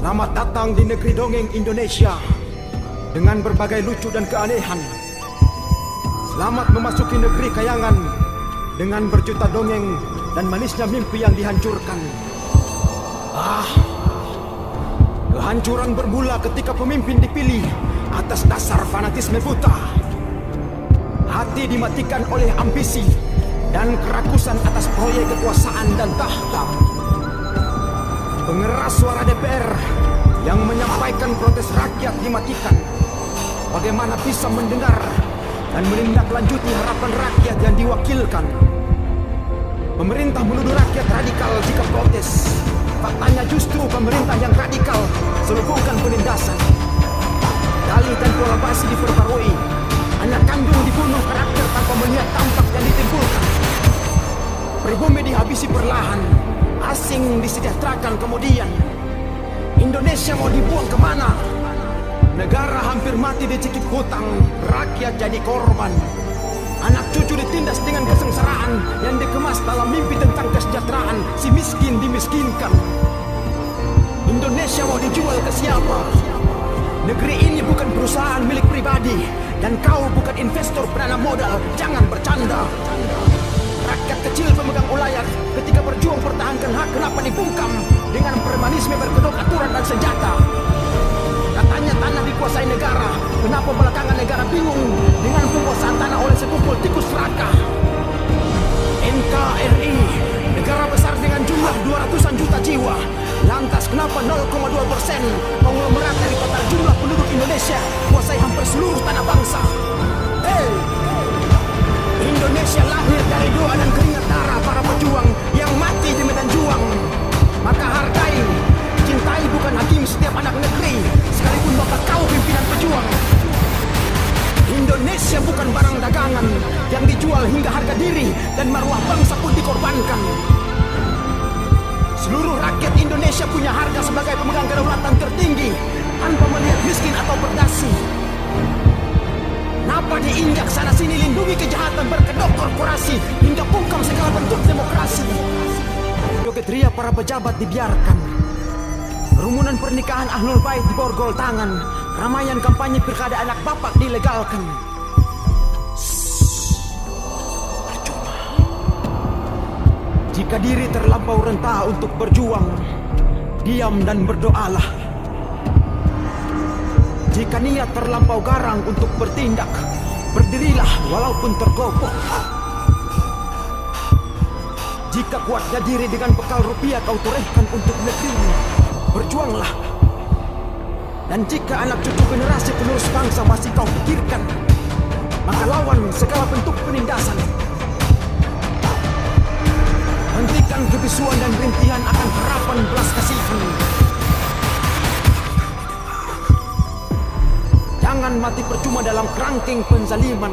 Selamat datang di negeri dongeng Indonesia dengan berbagai lucu dan keanehan. Selamat memasuki negeri kayangan dengan berjuta dongeng dan manisnya mimpi yang dihancurkan. Kehancuran bermula ketika pemimpin dipilih atas dasar fanatisme buta. Hati dimatikan oleh ambisi dan kerakusan atas proyek kekuasaan dan tahta. Pengeras suara DPR yang menyampaikan protes rakyat dimatikan. Bagaimana bisa mendengar dan menindaklanjuti harapan rakyat yang diwakilkan? Pemerintah menuduh rakyat radikal jika protes. Faktanya justru pemerintah yang radikal selakukan penindasan. Dalih dan pola basi diperbarui. Anak kandung dibunuh karakter tanpa melihat dampak yang ditimbulkan. Pribumi dihabisi perlahan, asing disejahterakan kemudian. Indonesia mau dibuang kemana? Negara hampir mati dicekik hutang, rakyat jadi korban. Anak cucu ditindas dengan kesengsaraan yang dikemas dalam mimpi tentang kesejahteraan. Si miskin dimiskinkan. Indonesia mau dijual ke siapa? Negeri ini bukan perusahaan milik pribadi, dan kau bukan investor penanam modal. Jangan bercanda. Rakyat kecil pemegang ulayat ketika berjuang pertahankan hak, kenapa dibungkam dengan premanisme berkedok aturan dan senjata? Katanya tanah dikuasai negara, kenapa belakangan negara bingung dengan penguasaan tanah oleh sekumpul tikus serakah? NKRI, negara besar dengan jumlah 200-an juta jiwa. Lantas kenapa 0,2% konglomerat dari total jumlah penduduk Indonesia kuasai hampir seluruh tanah bangsa? Indonesia lahir dari doa dan keringat darah para pejuang yang mati di medan juang. Maka hargai, cintai bukan hakim setiap anak negeri, sekalipun bapak kau pimpinan pejuang. Indonesia bukan barang dagangan yang dijual hingga harga diri dan maruah bangsa pun dikorbankan. Seluruh rakyat Indonesia punya harga sebagai pemegang kedaulatan tertinggi tanpa melihat miskin atau berdasi. Kenapa diinjak sana sini lindungi kejahatan berkedok korporasi hingga bungkam segala bentuk demokrasi? Joget ria para pejabat dibiarkan. Kerumunan pernikahan Ahlul Bait diborgol tangan. Ramaian kampanye pilkada anak bapak dilegalkan. Percuma. Jika diri terlampau rentah untuk berjuang, diam dan berdoalah. Jika niat terlampau garang untuk bertindak, berdirilah walaupun tergopoh. Jika kuatnya diri dengan bekal rupiah kau torehkan untuk negerimu, berjuanglah. Dan jika anak cucu generasi penerus bangsa masih kau pikirkan, maka lawan segala bentuk penindasan. Hentikan kebisuan dan rintihan akan harapan belas kasihan. Jangan mati percuma dalam kerangkeng penzaliman.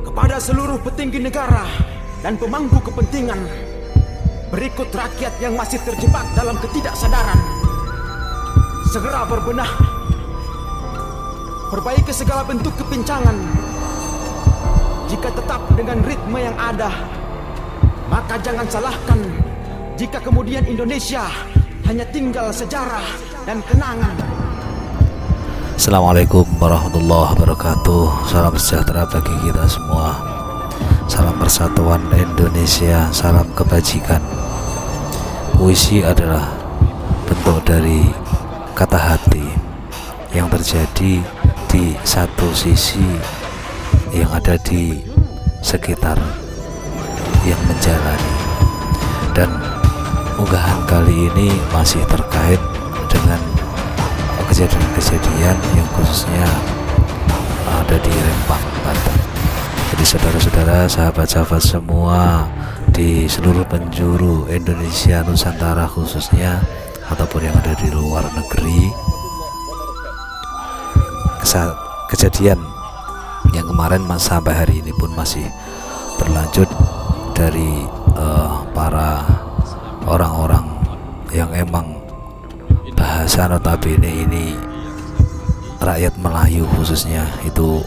Kepada seluruh petinggi negara dan pemangku kepentingan, berikut rakyat yang masih terjebak dalam ketidaksadaran. Segera berbenah, perbaiki segala bentuk kepincangan. Jika tetap dengan ritme yang ada, maka jangan salahkan jika kemudian Indonesia hanya tinggal sejarah dan kenangan. Assalamualaikum warahmatullahi wabarakatuh. Salam sejahtera bagi kita semua. Salam persatuan Indonesia, salam kebajikan. Puisi adalah bentuk dari kata hati yang terjadi di satu sisi yang ada di sekitar yang menjalani. Dan unggahan kali ini masih terkait dengan kejadian-kejadian yang khususnya ada di Rempang, Banten. Jadi saudara-saudara, sahabat-sahabat semua di seluruh penjuru Indonesia, Nusantara khususnya, ataupun yang ada di luar negeri, kejadian yang kemarin sampai hari ini pun masih berlanjut dari para orang-orang yang emang bahasa notabene ini rakyat Melayu khususnya itu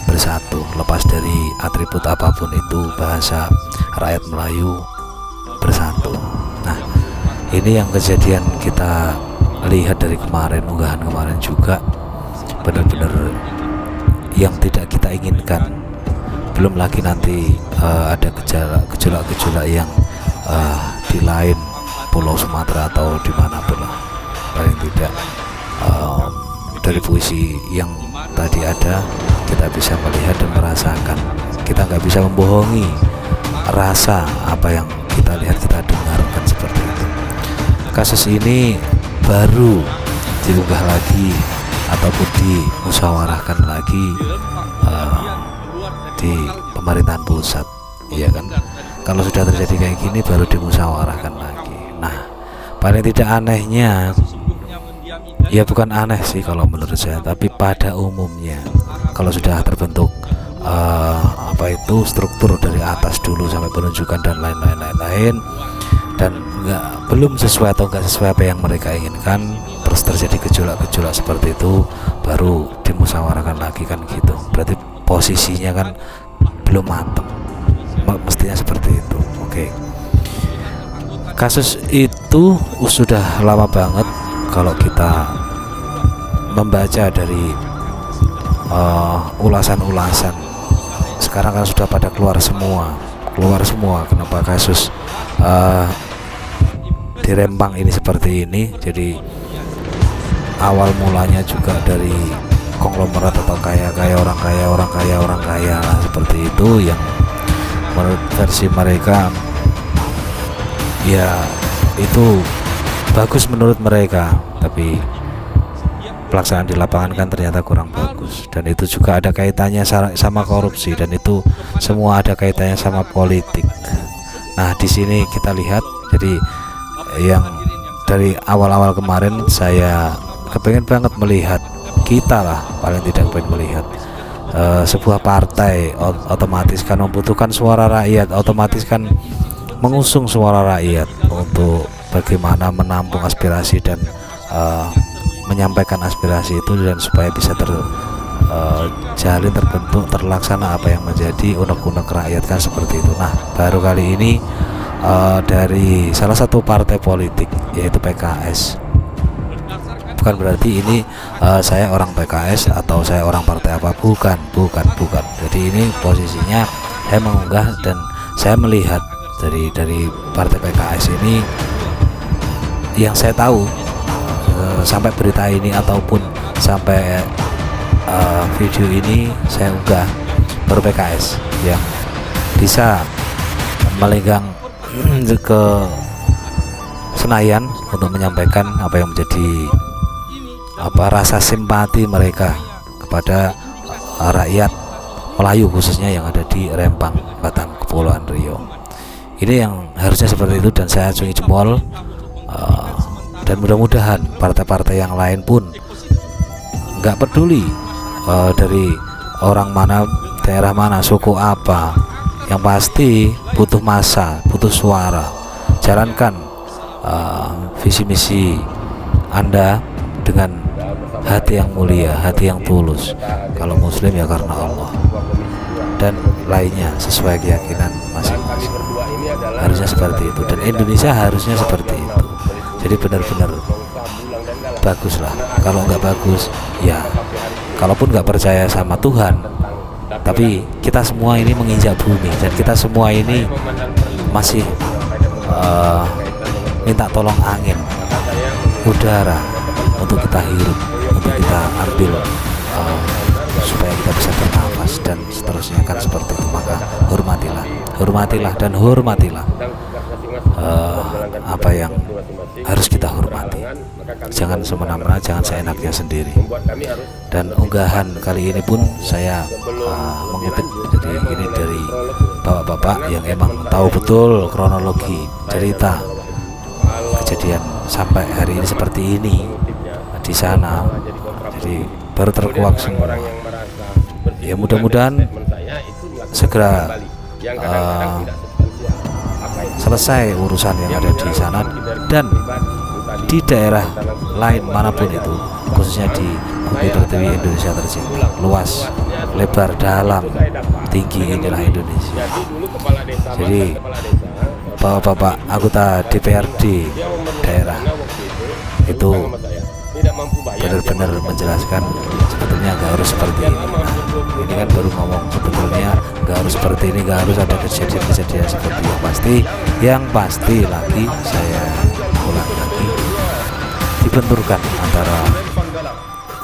bersatu, lepas dari atribut apapun itu bahasa rakyat Melayu itu. Nah, ini yang kejadian kita lihat dari kemarin, unggahan kemarin juga benar-benar yang tidak kita inginkan. Belum lagi nanti ada gejolak-gejolak yang di lain pulau Sumatera atau dimanapun lah. Paling tidak dari puisi yang tadi ada, kita bisa melihat dan merasakan. Kita nggak bisa membohongi rasa apa yang kita lihat, kita dengarkan seperti itu. Kasus ini baru diunggah lagi ataupun dimusyawarahkan lagi di pemerintahan pusat, iya kan? Kalau sudah terjadi kayak gini baru dimusyawarahkan lagi. Nah, paling tidak anehnya, ya bukan aneh sih kalau menurut saya, tapi pada umumnya kalau sudah terbentuk struktur dari atas dulu sampai penunjukan dan lain-lain dan belum sesuai atau enggak sesuai apa yang mereka inginkan, terus terjadi gejolak-gejolak seperti itu, baru dimusyawarahkan lagi kan gitu. Berarti posisinya kan belum matang, mestinya seperti itu. Oke. Kasus itu sudah lama banget kalau kita membaca dari ulasan-ulasan. Sekarang kan sudah pada keluar semua kenapa kasus di Rempang ini seperti ini. Jadi awal mulanya juga dari konglomerat atau orang kaya lah, seperti itu, yang menurut versi mereka ya itu bagus menurut mereka, tapi pelaksanaan di lapangan kan ternyata kurang bagus. Dan itu juga ada kaitannya sama korupsi, dan itu semua ada kaitannya sama politik. Nah, di sini kita lihat, jadi yang dari awal-awal kemarin saya kepengen banget melihat, kita lah paling tidak pengen melihat sebuah partai otomatis kan membutuhkan suara rakyat, otomatis kan mengusung suara rakyat untuk bagaimana menampung aspirasi dan menyampaikan aspirasi itu, dan supaya bisa terjalin, terbentuk, terlaksana apa yang menjadi unek-unek rakyat kan seperti itu. Nah, baru kali ini dari salah satu partai politik yaitu PKS. Bukan berarti ini saya orang PKS atau saya orang partai apa, bukan. Jadi ini posisinya saya mengunggah dan saya melihat dari partai PKS ini, yang saya tahu sampai berita ini ataupun sampai video ini saya unggah, baru PKS yang bisa melenggang ke Senayan untuk menyampaikan apa yang menjadi rasa simpati mereka kepada rakyat Melayu, khususnya yang ada di Rempang, Batam, Kepulauan Riau. Ini yang harusnya seperti itu, dan saya acungi jempol. Dan mudah-mudahan partai-partai yang lain pun nggak peduli dari orang mana, daerah mana, suku apa, yang pasti butuh massa, butuh suara. Jalankan visi misi Anda dengan hati yang mulia, hati yang tulus. Kalau Muslim ya karena Allah, dan lainnya sesuai keyakinan masing-masing. Harusnya seperti itu, dan Indonesia harusnya seperti itu. Jadi benar-benar bagus lah. Kalau nggak bagus, ya kalaupun nggak percaya sama Tuhan, tapi kita semua ini menginjak bumi, dan kita semua ini masih minta tolong angin, udara untuk kita hirup, untuk kita ambil, supaya kita bisa bernafas dan seterusnya kan seperti itu. Maka hormatilah dan hormatilah apa yang harus kita hormati. Jangan semena-mena, jangan seenaknya sendiri. Dan unggahan kali ini pun saya mengutip dari bapak-bapak yang emang tahu betul kronologi cerita kejadian sampai hari ini seperti ini di sana. Jadi baru terkuak semua. Ya mudah-mudahan segera selesai urusan yang ada di sana, dan di daerah lain manapun itu, khususnya di Bumi Pertiwi Indonesia tercinta. Luas, lebar, dalam, tinggi, inilah Indonesia. Jadi bapak-bapak anggota DPRD daerah itu benar-benar menjelaskan sebetulnya nggak harus seperti ini. Nah, ini kan baru ngomong sebetulnya nggak harus seperti ini, nggak harus ada kejadian-kejadian seperti yang pasti lagi saya ulang lagi, dibenturkan antara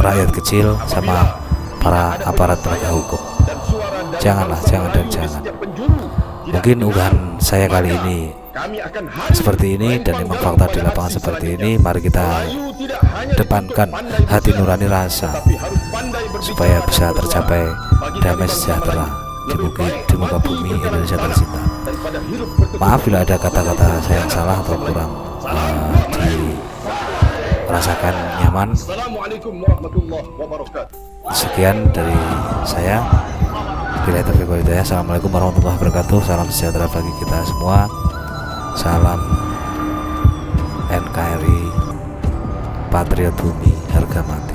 rakyat kecil sama para aparat penegak hukum. Jangan. Mungkin unggahan saya kali ini seperti ini dan memang fakta di lapangan seperti ini. Mari kita depankan hati nurani rasa supaya bisa tercapai damai sejahtera di muka bumi Indonesia tercinta. Maaf bila ada kata-kata saya yang salah atau kurang dirasakan nyaman. Sekian dari saya. Assalamualaikum warahmatullahi wabarakatuh. Salam sejahtera bagi kita semua. Salam NKRI, Patriot Bumi, harga mati.